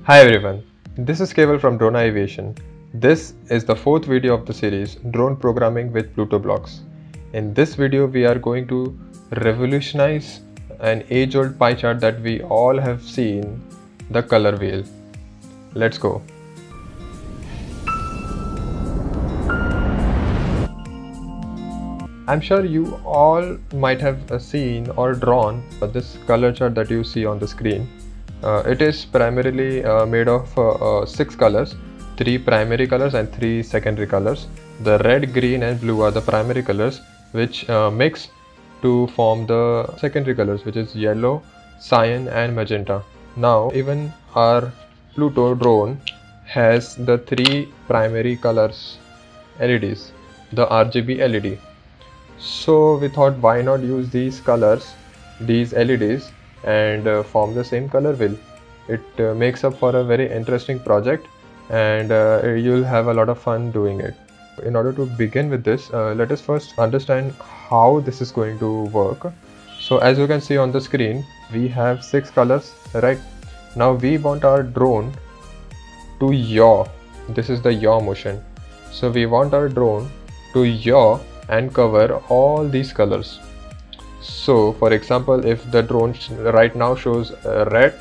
Hi everyone, this is Keval from Drona Aviation. This is the fourth video of the series Drone Programming with Pluto Blocks. In this video we are going to revolutionize an age-old pie chart that we all have seen, the color wheel. Let's go. I'm sure you all might have seen or drawn this color chart that you see on the screen. It is primarily made of 6 colors, 3 primary colors and 3 secondary colors. The red, green and blue are the primary colors which mix to form the secondary colors, which is yellow, cyan and magenta. Now even our Pluto drone has the 3 primary colors LEDs, the RGB LED. So we thought, why not use these colors, these LEDs, and form the same color wheel. It makes up for a very interesting project, and you'll have a lot of fun doing it. In order to begin with this, let us first understand how this is going to work. So as you can see on the screen, we have 6 colors, right? Now we want our drone to yaw. This is the yaw motion. So we want our drone to yaw and cover all these colors. So for example, if the drone right now shows red,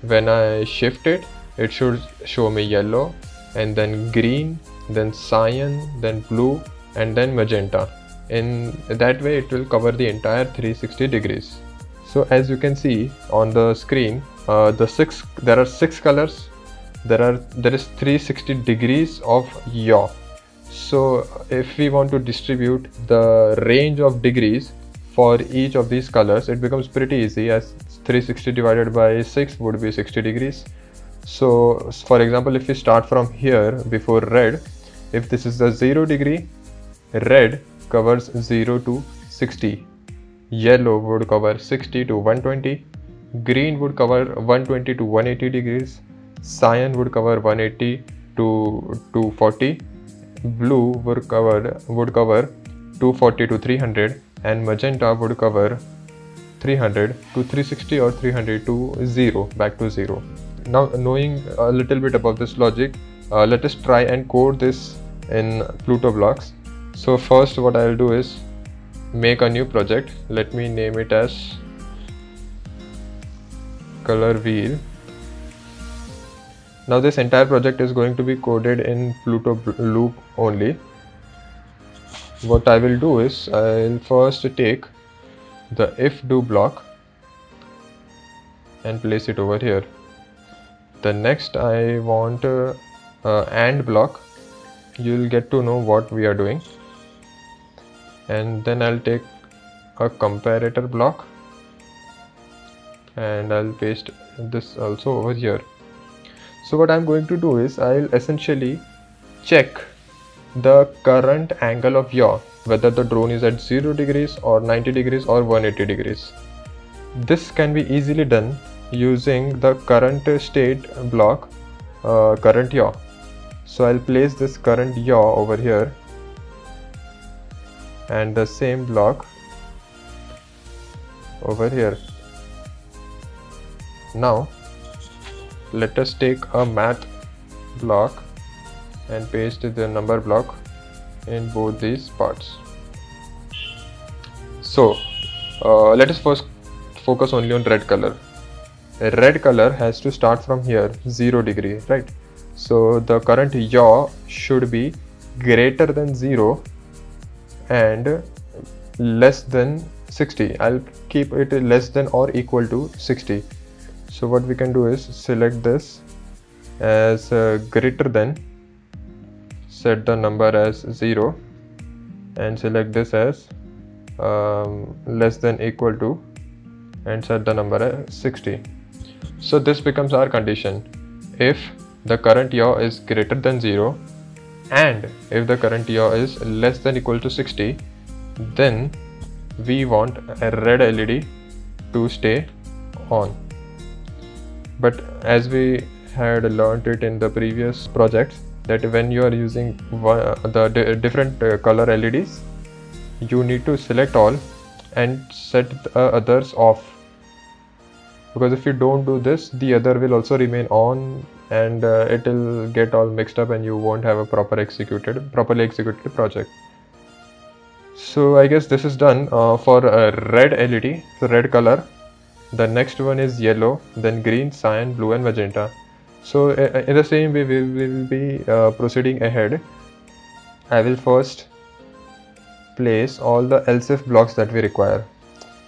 when I shift it, it should show me yellow, and then green, then cyan, then blue and then magenta. In that way it will cover the entire 360 degrees. So as you can see on the screen, there are 6 colors, there is 360 degrees of yaw. So if we want to distribute the range of degrees for each of these colors, it becomes pretty easy, as 360 divided by 6 would be 60 degrees. So for example, if we start from here before red, if this is the 0 degree, red covers 0 to 60, yellow would cover 60 to 120, green would cover 120 to 180 degrees, cyan would cover 180 to 240, blue would cover 240 to 300, and magenta would cover 300 to 360 or 300 to 0, back to 0. Now, knowing a little bit about this logic, let us try and code this in Pluto blocks. So first what I'll do is make a new project. Let me name it as color wheel. Now this entire project is going to be coded in Pluto loop only. What I will do is, I'll first take the if do block and place it over here. The next I want AND block. You'll get to know what we are doing. And then I'll take a comparator block and I'll paste this also over here. So what I'm going to do is, I'll essentially check the current angle of yaw, whether the drone is at 0 degrees or 90 degrees or 180 degrees. This can be easily done using the current state block, current yaw. So I'll place this current yaw over here and the same block over here. Now let us take a math block and paste the number block in both these parts. So let us first focus only on red color. A red color has to start from here, 0 degree, right? So the current yaw should be greater than 0 and less than 60. I'll keep it less than or equal to 60. So what we can do is select this as greater than, set the number as 0, and select this as less than equal to, and set the number as 60. So this becomes our condition. If the current yaw is greater than 0 and if the current yaw is less than equal to 60, then we want a red LED to stay on. But as we had learned it in the previous projects, that when you are using the different color LEDs, you need to select all and set the others off, because if you don't do this, the other will also remain on and it will get all mixed up and you won't have a properly executed project. So I guess this is done for a red LED, so red color. The next one is yellow, then green, cyan, blue and magenta. So in the same way we will be proceeding ahead. I will first place all the else if blocks that we require.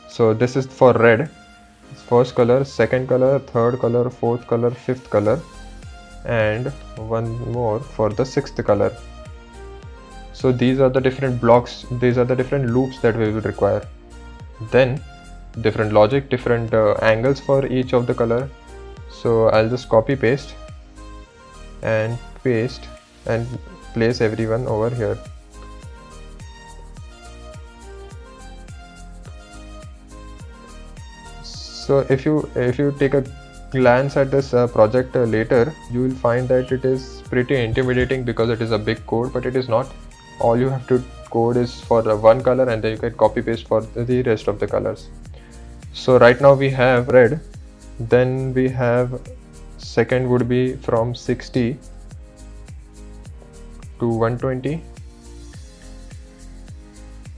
So this is for red, first color, second color, third color, fourth color, fifth color, and one more for the sixth color. So these are the different blocks, these are the different loops that we will require. Then different logic, different angles for each of the color. So I'll just copy paste and place everyone over here. So if you take a glance at this project later, you will find that it is pretty intimidating because it is a big code, but it is not. All you have to code is for one color and then you can copy paste for the rest of the colors. So right now we have red, then we have second would be from 60 to 120,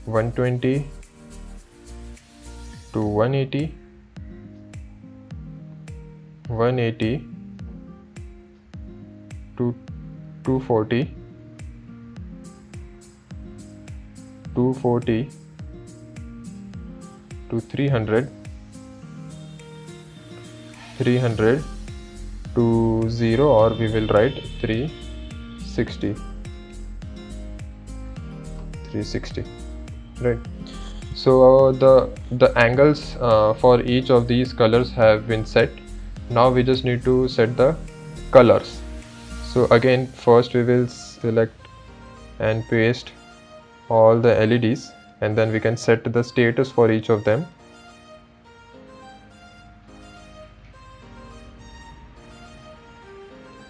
120 to 180, 180 to 240, 240 to 300, 300 to 0, or we will write 360, 360, right? So the angles for each of these colors have been set. Now we just need to set the colors. So again, first we will select and paste all the LEDs, and then we can set the status for each of them.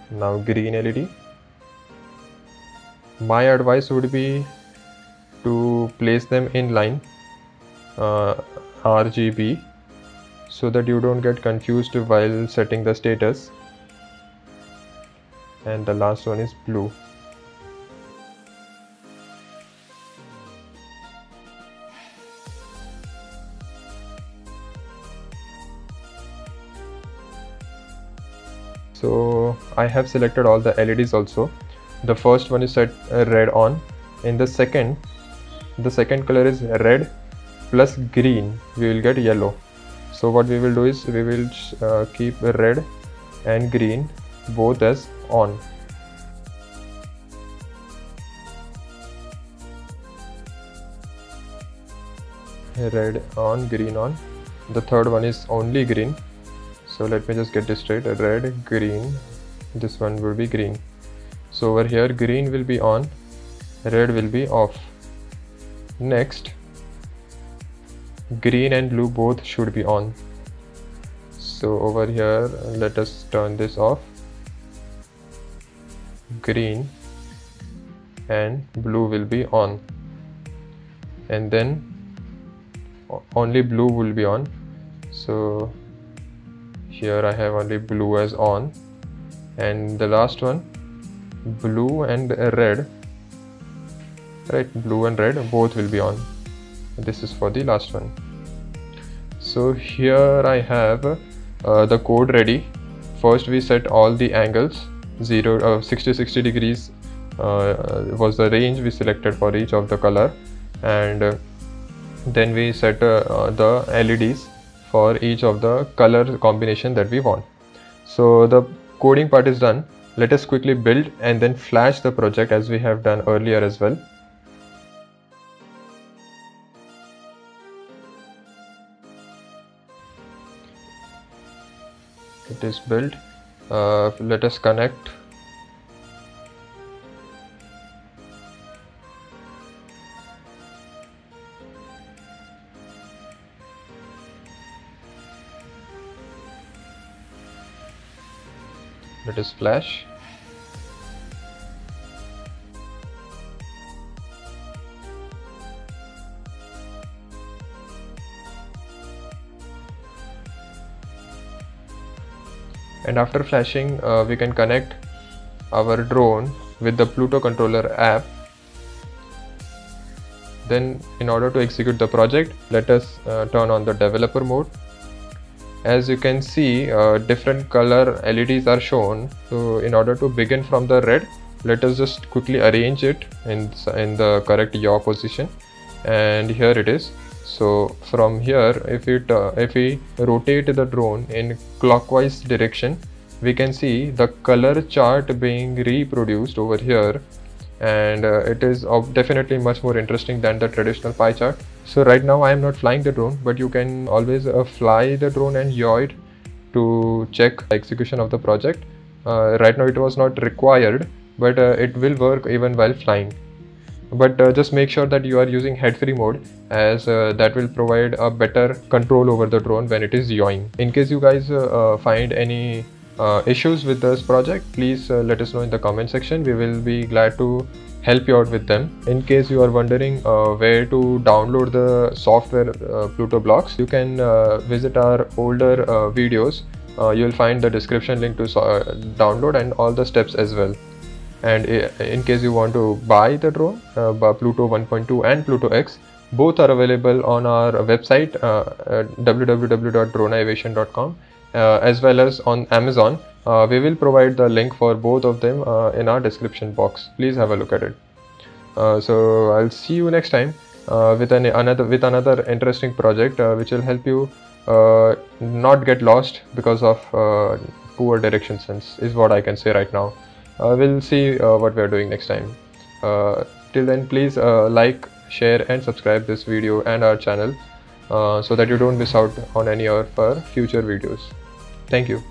Now green LED. My advice would be to place them in line RGB, so that you don't get confused while setting the status. And the last one is blue. So I have selected all the LEDs also. The first one is set red on. In the second color is red plus green, we will get yellow. So what we will do is we will keep red and green both as on. Red on, green on. The third one is only green. So let me just get this straight. Red, green, this one will be green. So over here green will be on, red will be off. Next, green and blue both should be on. So over here let us turn this off. Green and blue will be on, and then only blue will be on. So here I have only blue as on, and the last one, blue and red, right? Blue and red both will be on. This is for the last one. So here I have the code ready. First we set all the angles. 60 degrees was the range we selected for each of the color, and then we set the LEDs for each of the color combination that we want. So the coding part is done. Let us quickly build and then flash the project as we have done earlier as well. It is built. Let us connect. Let us flash. And after flashing, we can connect our drone with the Pluto controller app. Then in order to execute the project, let us turn on the developer mode. As you can see, different color LEDs are shown. So in order to begin from the red, let us just quickly arrange it in the correct yaw position, and here it is. So from here, if we rotate the drone in clockwise direction, we can see the color chart being reproduced over here, and it is definitely much more interesting than the traditional pie chart. So right now I am not flying the drone, but you can always fly the drone and yaw it to check the execution of the project. Right now it was not required, but it will work even while flying. But just make sure that you are using head-free mode, as that will provide a better control over the drone when it is yawing. In case you guys find any issues with this project, please let us know in the comment section. We will be glad to help you out with them. In case you are wondering where to download the software Pluto blocks, you can visit our older videos. You will find the description link to download and all the steps as well. And in case you want to buy the drone, Pluto 1.2 and Pluto X, both are available on our website www.droneaviation.com, as well as on Amazon. We will provide the link for both of them in our description box. Please have a look at it. So I'll see you next time with another interesting project which will help you not get lost because of poor direction sense, is what I can say right now. We'll see what we are doing next time. Till then, please like, share and subscribe this video and our channel so that you don't miss out on any of our future videos. Thank you.